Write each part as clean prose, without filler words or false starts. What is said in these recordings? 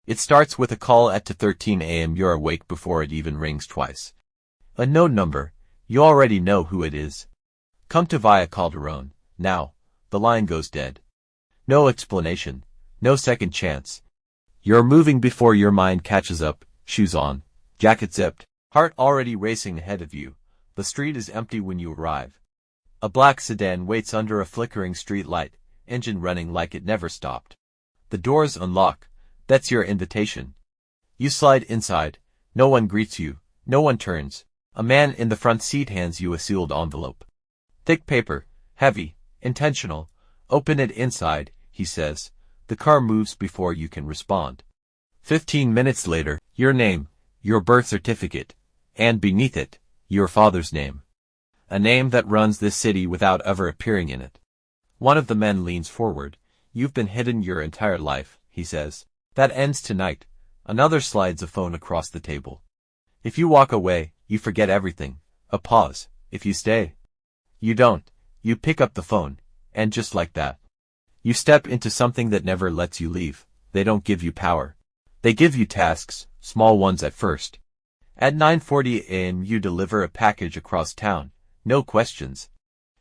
It starts with a call at 2:13 a.m. You're awake before it even rings twice. A known number. You already know who it is. Come to Via Calderon. Now. The line goes dead. No explanation. No second chance. You're moving before your mind catches up, shoes on, jacket zipped, heart already racing ahead of you. The street is empty when you arrive. A black sedan waits under a flickering street light, engine running like it never stopped. The doors unlock. That's your invitation. You slide inside. No one greets you. No one turns. A man in the front seat hands you a sealed envelope. Thick paper. Heavy. Intentional. Open it inside, he says. The car moves before you can respond. 15 minutes later, your name, your birth certificate, and beneath it, your father's name. A name that runs this city without ever appearing in it. One of the men leans forward. You've been hidden your entire life, he says. That ends tonight. Another slides a phone across the table. If you walk away, you forget everything. A pause. If you stay, you don't. You pick up the phone, and just like that, you step into something that never lets you leave. They don't give you power. They give you tasks, small ones at first. At 9:40 a.m. you deliver a package across town. No questions.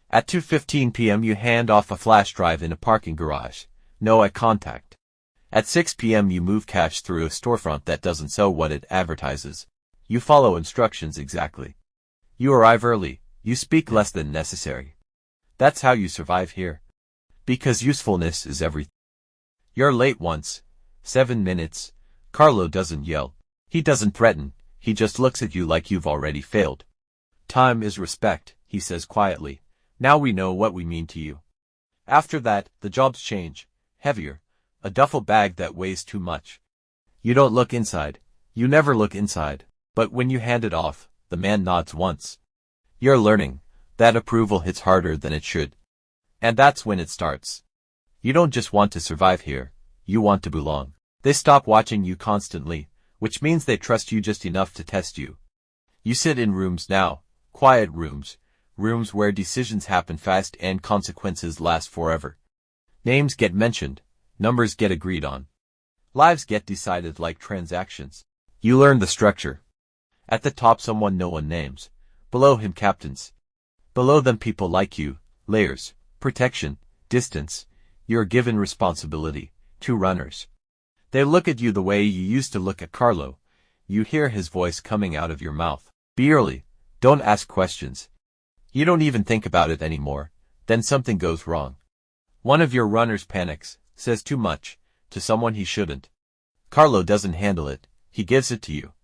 At 2:15 p.m. you hand off a flash drive in a parking garage. No eye contact. At 6 p.m. you move cash through a storefront that doesn't sell what it advertises. You follow instructions exactly. You arrive early. You speak less than necessary. That's how you survive here. Because usefulness is everything. You're late once. 7 minutes. Carlo doesn't yell. He doesn't threaten. He just looks at you like you've already failed. Time is respect, he says quietly. Now we know what we mean to you. After that, the jobs change. Heavier. A duffel bag that weighs too much. You don't look inside. You never look inside. But when you hand it off, the man nods once. You're learning. That approval hits harder than it should. And that's when it starts. You don't just want to survive here. You want to belong. They stop watching you constantly, which means they trust you just enough to test you. You sit in rooms now. Quiet rooms. Rooms where decisions happen fast and consequences last forever. Names get mentioned. Numbers get agreed on. Lives get decided like transactions. You learn the structure. At the top someone no one names. Below him captains. Below them people like you. Layers. Protection. Distance. You're given responsibility. 2 runners. They look at you the way you used to look at Carlo. You hear his voice coming out of your mouth. Be early. Don't ask questions. You don't even think about it anymore. Then something goes wrong. One of your runners panics. Says too much, to someone he shouldn't. Carlo doesn't handle it, he gives it to you.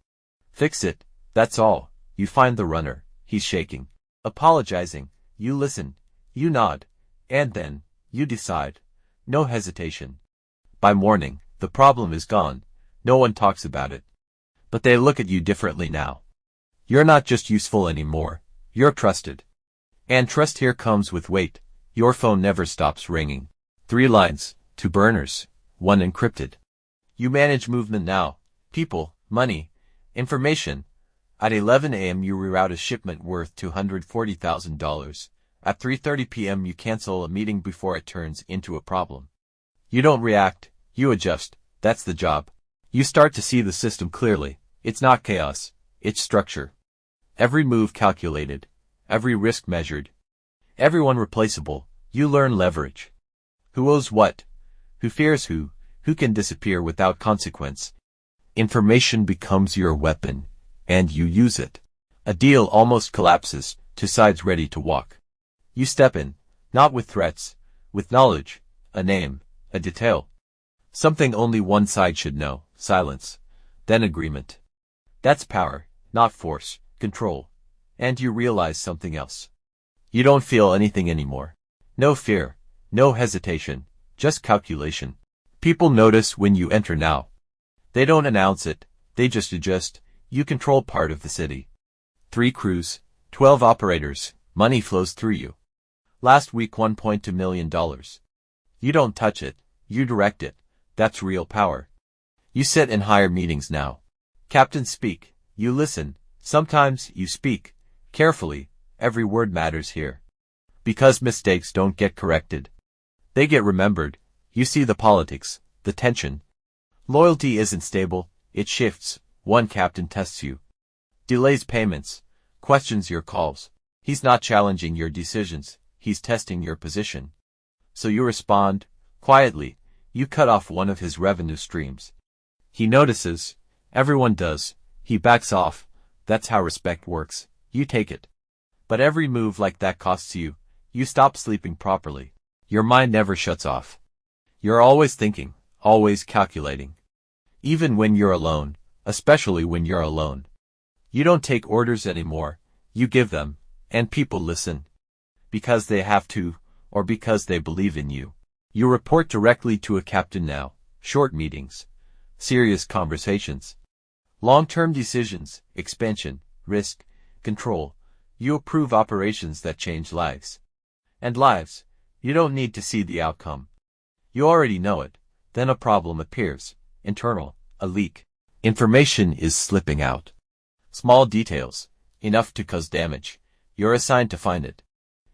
Fix it, that's all. You find the runner, he's shaking. Apologizing, you listen, you nod, and then, you decide. No hesitation. By morning, the problem is gone, no one talks about it. But they look at you differently now. You're not just useful anymore, you're trusted. And trust here comes with weight. Your phone never stops ringing. 3 lines. 2 burners, 1 encrypted. You manage movement now. People, money, information. At 11 a.m. you reroute a shipment worth $240,000. At 3:30 p.m. you cancel a meeting before it turns into a problem. You don't react, you adjust. That's the job. You start to see the system clearly. It's not chaos, it's structure. Every move calculated. Every risk measured. Everyone replaceable. You learn leverage. Who owes what? Who fears who can disappear without consequence. Information becomes your weapon, and you use it. A deal almost collapses, 2 sides ready to walk. You step in, not with threats, with knowledge, a name, a detail. Something only one side should know, silence, then agreement. That's power, not force, control. And you realize something else. You don't feel anything anymore. No fear, no hesitation. Just calculation. People notice when you enter now. They don't announce it, they just adjust. You control part of the city. 3 crews, 12 operators, money flows through you. Last week $1.2 million. You don't touch it, you direct it. That's real power. You sit in higher meetings now. Captains speak, you listen. Sometimes you speak. Carefully, every word matters here. Because mistakes don't get corrected. They get remembered. You see the politics, the tension. Loyalty isn't stable, it shifts. One captain tests you, delays payments, questions your calls. He's not challenging your decisions, he's testing your position. So you respond, quietly. You cut off one of his revenue streams. He notices. Everyone does. He backs off. That's how respect works. You take it. But every move like that costs you. You stop sleeping properly. Your mind never shuts off. You're always thinking, always calculating. Even when you're alone, especially when you're alone. You don't take orders anymore. You give them, and people listen. Because they have to, or because they believe in you. You report directly to a captain now. Short meetings. Serious conversations. Long-term decisions, expansion, risk, control. You approve operations that change lives. And lives, you don't need to see the outcome. You already know it. Then a problem appears. Internal, a leak. Information is slipping out. Small details, enough to cause damage. You're assigned to find it.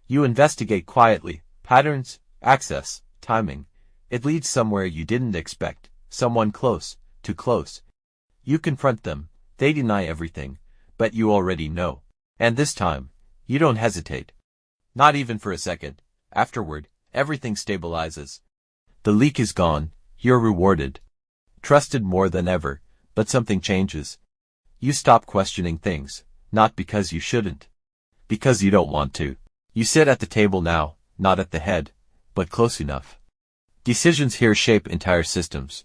You investigate quietly. Patterns, access, timing. It leads somewhere you didn't expect. Someone close, too close. You confront them. They deny everything, but you already know. And this time, you don't hesitate. Not even for a second. Afterward, everything stabilizes. The leak is gone. You're rewarded. Trusted more than ever, but something changes. You stop questioning things, not because you shouldn't. Because you don't want to. You sit at the table now, not at the head, but close enough. Decisions here shape entire systems.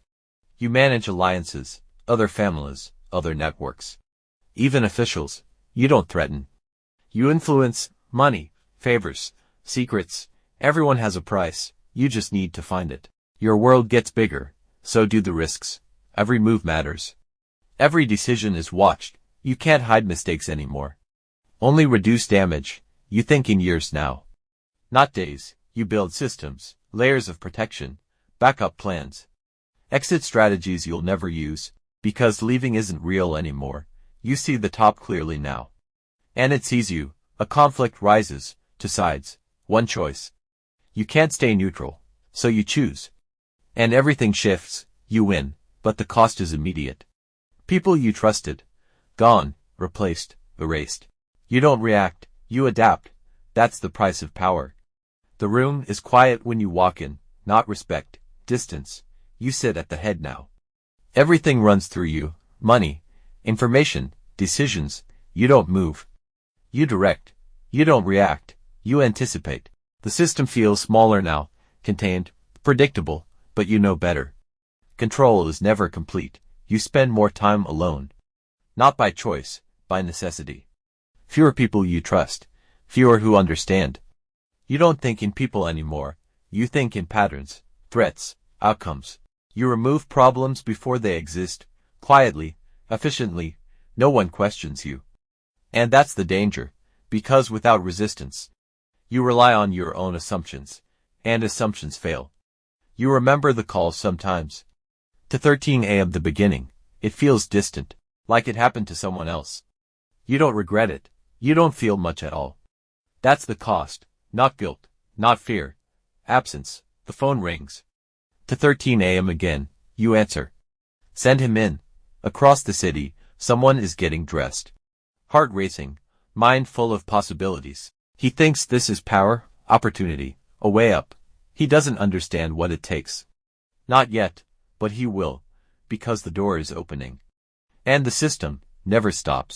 You manage alliances, other families, other networks. Even officials. You don't threaten. You influence, money, favors, secrets. Everyone has a price. You just need to find it. Your world gets bigger. So do the risks. Every move matters. Every decision is watched. You can't hide mistakes anymore. Only reduce damage. You think in years now. Not days. You build systems, layers of protection, backup plans. Exit strategies you'll never use, because leaving isn't real anymore. You see the top clearly now. And it sees you. A conflict rises, to sides. One choice. You can't stay neutral, so you choose. And everything shifts. You win, but the cost is immediate. People you trusted. Gone, replaced, erased. You don't react, you adapt. That's the price of power. The room is quiet when you walk in, not respect, distance. You sit at the head now. Everything runs through you. Money, information, decisions. You don't move. You direct. You don't react. You anticipate. The system feels smaller now, contained, predictable, but you know better. Control is never complete. You spend more time alone. Not by choice, by necessity. Fewer people you trust. Fewer who understand. You don't think in people anymore. You think in patterns, threats, outcomes. You remove problems before they exist, quietly, efficiently. No one questions you. And that's the danger, because without resistance, you rely on your own assumptions, and assumptions fail. You remember the calls sometimes. To 13 a.m. the beginning, it feels distant, like it happened to someone else. You don't regret it. You don't feel much at all. That's the cost. Not guilt, not fear. Absence. The phone rings. To 13 a.m. again, you answer. Send him in. Across the city, someone is getting dressed. Heart racing, mind full of possibilities. He thinks this is power, opportunity, a way up. He doesn't understand what it takes. Not yet, but he will, because the door is opening. And the system never stops.